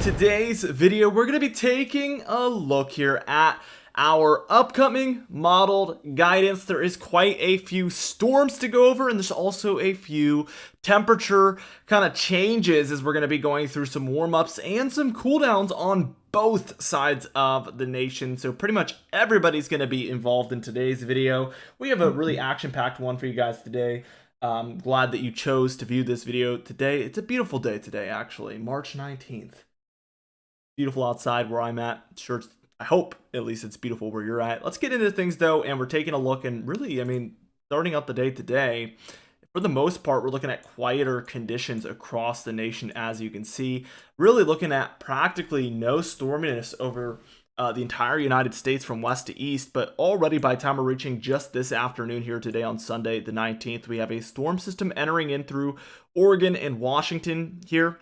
today's video, we're going to be taking a look here at our upcoming modeled guidance. There is quite a few storms to go over, and there's also a few temperature kind of changes as we're going to be going through some warm-ups and some cooldowns on both sides of the nation. So pretty much everybody's going to be involved in today's video. We have a really action-packed one for you guys today. Glad that you chose to view this video today. It's a beautiful day today, actually, March 19th. Beautiful outside where I'm at. Sure, I hope at least it's beautiful where you're at. Let's get into things though, and we're taking a look, and really, I mean, starting out the day today, for the most part, we're looking at quieter conditions across the nation, as you can see. Really looking at practically no storminess over the entire United States from west to east, but already by the time we're reaching just this afternoon here today on Sunday the 19th, we have a storm system entering in through Oregon and Washington here.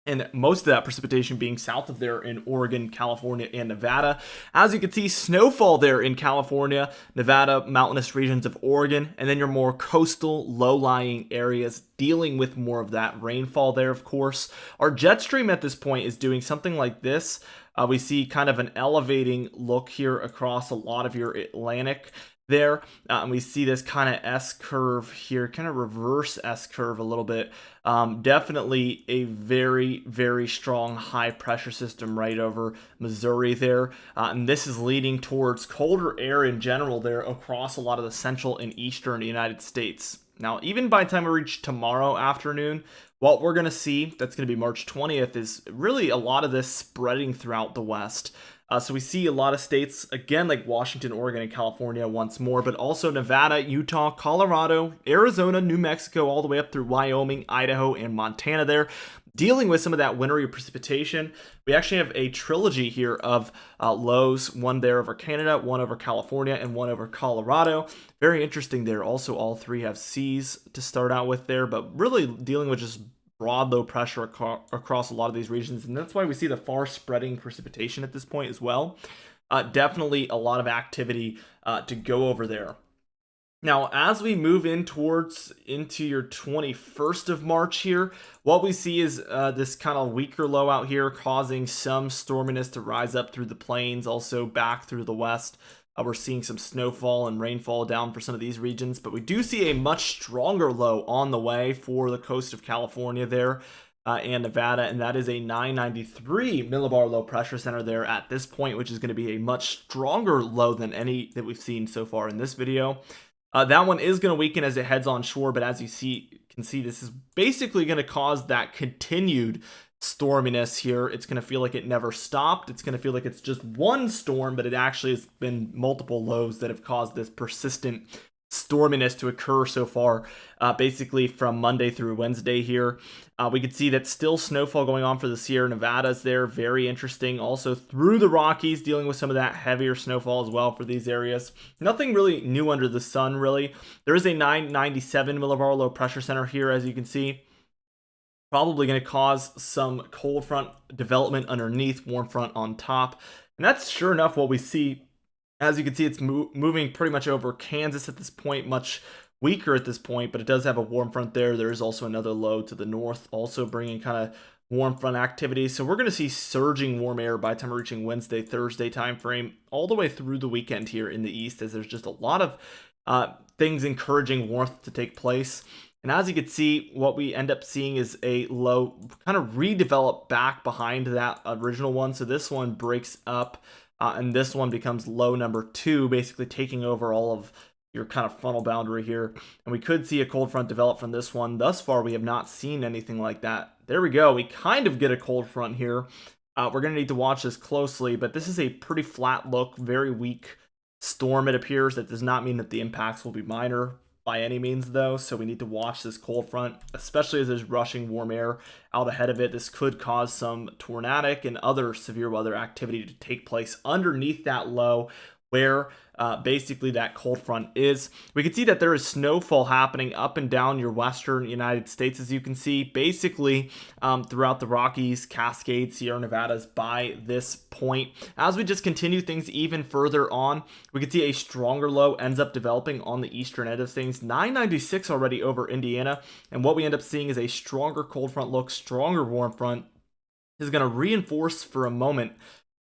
And most of that precipitation being south of there in Oregon, California, and Nevada. As you can see, snowfall there in California, Nevada, mountainous regions of Oregon, and then your more coastal, low-lying areas dealing with more of that rainfall there, of course. Our jet stream at this point is doing something like this. We see kind of an elevating look here across a lot of your Atlantic there. And we see this kind of S-curve here, kind of reverse S-curve a little bit. Definitely a very, very strong high pressure system right over Missouri there. And this is leading towards colder air in general there across a lot of the central and eastern United States. Now, even by the time we reach tomorrow afternoon, what we're going to see, that's going to be March 20th, is really a lot of this spreading throughout the West. So we see a lot of states, again, like Washington, Oregon, and California once more, but also Nevada, Utah, Colorado, Arizona, New Mexico, all the way up through Wyoming, Idaho, and Montana there, dealing with some of that wintry precipitation. We actually have a trilogy here of lows, one there over Canada, one over California, and one over Colorado. Very interesting there. Also, all three have C's to start out with there, but really dealing with just broad low pressure across a lot of these regions, and that's why we see the far spreading precipitation at this point as well. Definitely a lot of activity to go over there. Now, as we move into your 21st of March here, what we see is this kind of weaker low out here causing some storminess to rise up through the plains, also back through the west. We're seeing some snowfall and rainfall down for some of these regions, but we do see a much stronger low on the way for the coast of California there and Nevada, and that is a 993 millibar low pressure center there at this point, which is going to be a much stronger low than any that we've seen so far in this video. That one is going to weaken as it heads on shore, but as you can see, this is basically going to cause that continued storminess here. It's going to feel like it never stopped. It's going to feel like it's just one storm, but it actually has been multiple lows that have caused this persistent storminess to occur so far, basically from Monday through Wednesday here. We could see that still snowfall going on for the Sierra Nevadas there. Very interesting. Also through the Rockies, dealing with some of that heavier snowfall as well for these areas. Nothing really new under the sun, really. There is a 997 millibar low pressure center here, as you can see. Probably going to cause some cold front development underneath, warm front on top. And that's sure enough what we see. As you can see, it's moving pretty much over Kansas at this point, much weaker at this point, but it does have a warm front there. There is also another low to the north, also bringing kind of warm front activity. So we're going to see surging warm air by the time we're reaching Wednesday, Thursday timeframe, all the way through the weekend here in the east, as there's just a lot of things encouraging warmth to take place. And as you can see, what we end up seeing is a low kind of redevelop back behind that original one. So this one breaks up, and this one becomes low number 2, basically taking over all of your kind of frontal boundary here. And we could see a cold front develop from this one. Thus far, we have not seen anything like that. There we go. We kind of get a cold front here. We're going to need to watch this closely, but this is a pretty flat look, very weak storm, it appears. That does not mean that the impacts will be minor by any means, though, so we need to watch this cold front, especially as there's rushing warm air out ahead of it. This could cause some tornadic and other severe weather activity to take place underneath that low, where basically that cold front is. We can see that there is snowfall happening up and down your western United States, as you can see, basically throughout the Rockies, Cascades, Sierra Nevadas by this point. As we just continue things even further on, we can see a stronger low ends up developing on the eastern end of things, 996 already over Indiana, and what we end up seeing is a stronger cold front look, stronger warm front, is going to reinforce for a moment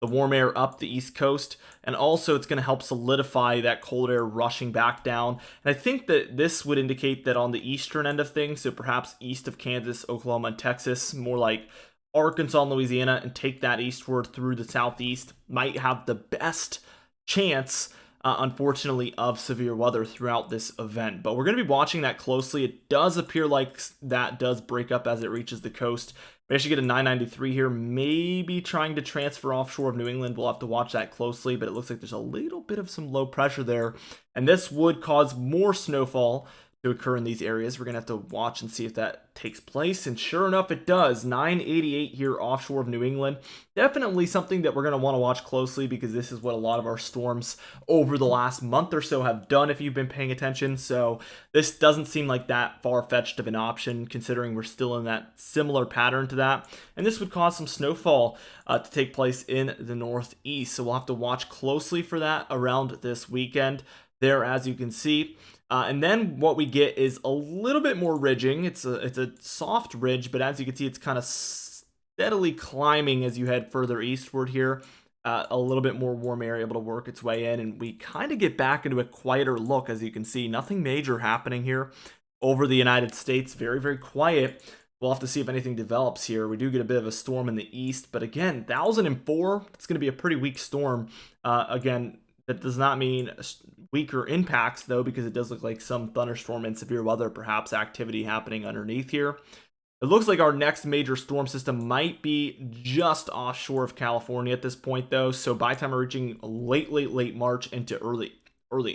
the warm air up the east coast, and also it's going to help solidify that cold air rushing back down. And I think that this would indicate that on the eastern end of things, so perhaps east of Kansas, Oklahoma, and Texas, more like Arkansas and Louisiana, and take that eastward through the southeast, might have the best chance, unfortunately, of severe weather throughout this event. But we're going to be watching that closely. It does appear like that does break up as it reaches the coast. We actually get a 993 here, maybe trying to transfer offshore of New England. We'll have to watch that closely, but it looks like there's a little bit of some low pressure there, and this would cause more snowfall to occur in these areas. We're going to have to watch and see if that takes place, and sure enough, it does. 988 here offshore of New England. Definitely something that we're going to want to watch closely, because this is what a lot of our storms over the last month or so have done, if you've been paying attention. So this doesn't seem like that far-fetched of an option, considering we're still in that similar pattern to that. And this would cause some snowfall to take place in the northeast. So we'll have to watch closely for that around this weekend there, as you can see. And then what we get is a little bit more ridging. It's a soft ridge, but as you can see, it's kind of steadily climbing as you head further eastward here. A little bit more warm air able to work its way in, and we kind of get back into a quieter look. As you can see, nothing major happening here over the United States. Very, very quiet. We'll have to see if anything develops here. We do get a bit of a storm in the east, but again, 1004, it's going to be a pretty weak storm. Again, that does not mean weaker impacts, though, because it does look like some thunderstorm and severe weather, perhaps, activity happening underneath here. It looks like our next major storm system might be just offshore of California at this point, though. So by the time we're reaching late March into early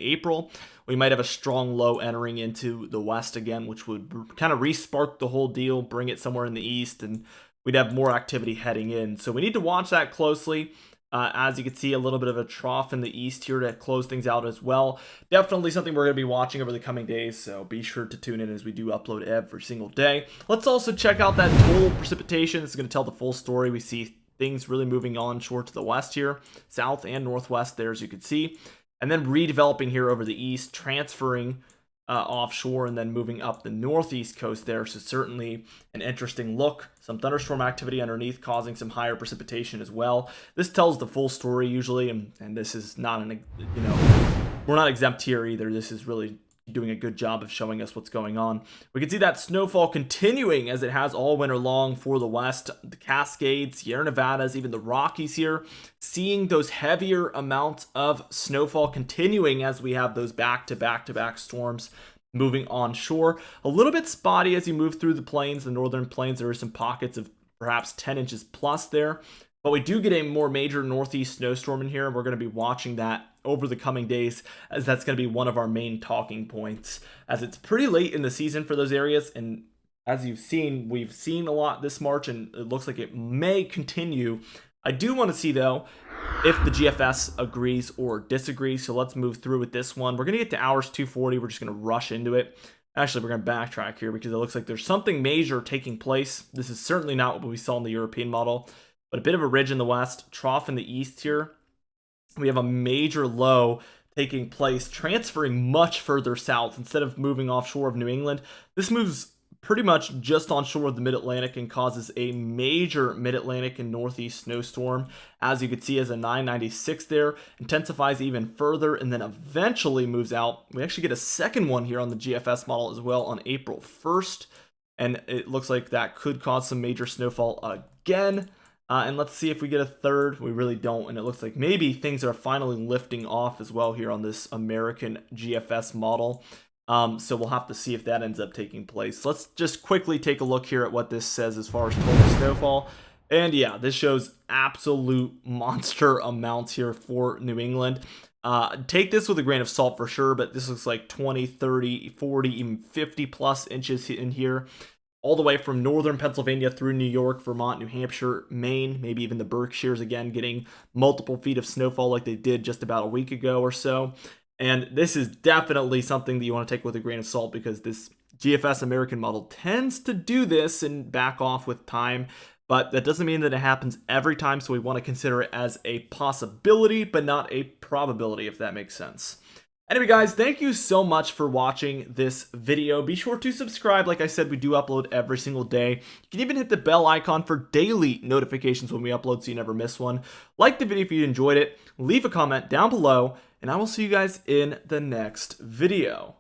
April, we might have a strong low entering into the west again, which would kind of re-spark the whole deal, bring it somewhere in the east, and we'd have more activity heading in. So we need to watch that closely. As you can see, a little bit of a trough in the east here to close things out as well. Definitely something we're going to be watching over the coming days, so be sure to tune in as we do upload every single day. Let's also check out that total precipitation. This is going to tell the full story. We see things really moving onshore to the west here, south and northwest there, as you can see, and then redeveloping here over the east, transferring offshore, and then moving up the northeast coast there. So certainly an interesting look. Some thunderstorm activity underneath causing some higher precipitation as well. This tells the full story usually, and this is not an, we're not exempt here either. This is really doing a good job of showing us what's going on. We can see that snowfall continuing as it has all winter long for the west, the Cascades, Sierra Nevadas, even the Rockies here, seeing those heavier amounts of snowfall continuing as we have those back-to-back storms moving onshore. A little bit spotty as you move through the plains, the northern plains. There are some pockets of perhaps 10 inches plus there, but we do get a more major northeast snowstorm in here, and we're going to be watching that over the coming days, as that's going to be one of our main talking points, as it's pretty late in the season for those areas. And as you've seen, we've seen a lot this March, and it looks like it may continue. I do want to see, though, if the GFS agrees or disagrees. So let's move through with this one. We're going to get to hours 240. We're just going to rush into it. Actually, we're going to backtrack here because it looks like there's something major taking place. This is certainly not what we saw in the European model, but a bit of a ridge in the west, trough in the east here. We have a major low taking place, transferring much further south instead of moving offshore of New England. This moves pretty much just onshore of the mid-Atlantic and causes a major mid-Atlantic and northeast snowstorm. As you can see, as a 996 there, intensifies even further and then eventually moves out. We actually get a second one here on the GFS model as well on April 1st, and it looks like that could cause some major snowfall again. And let's see if we get a third. We really don't, and it looks like maybe things are finally lifting off as well here on this American GFS model. So we'll have to see if that ends up taking place. Let's just quickly take a look here at what this says as far as total snowfall. And yeah, this shows absolute monster amounts here for New England. Take this with a grain of salt for sure, but this looks like 20, 30, 40, even 50 plus inches in here, all the way from northern Pennsylvania through New York, Vermont, New Hampshire, Maine, maybe even the Berkshires again, getting multiple feet of snowfall like they did just about a week ago or so. And this is definitely something that you want to take with a grain of salt, because this GFS American model tends to do this and back off with time, but that doesn't mean that it happens every time, so we want to consider it as a possibility, but not a probability, if that makes sense. Anyway guys, thank you so much for watching this video. Be sure to subscribe. Like I said, we do upload every single day. You can even hit the bell icon for daily notifications when we upload so you never miss one. Like the video if you enjoyed it. Leave a comment down below, and I will see you guys in the next video.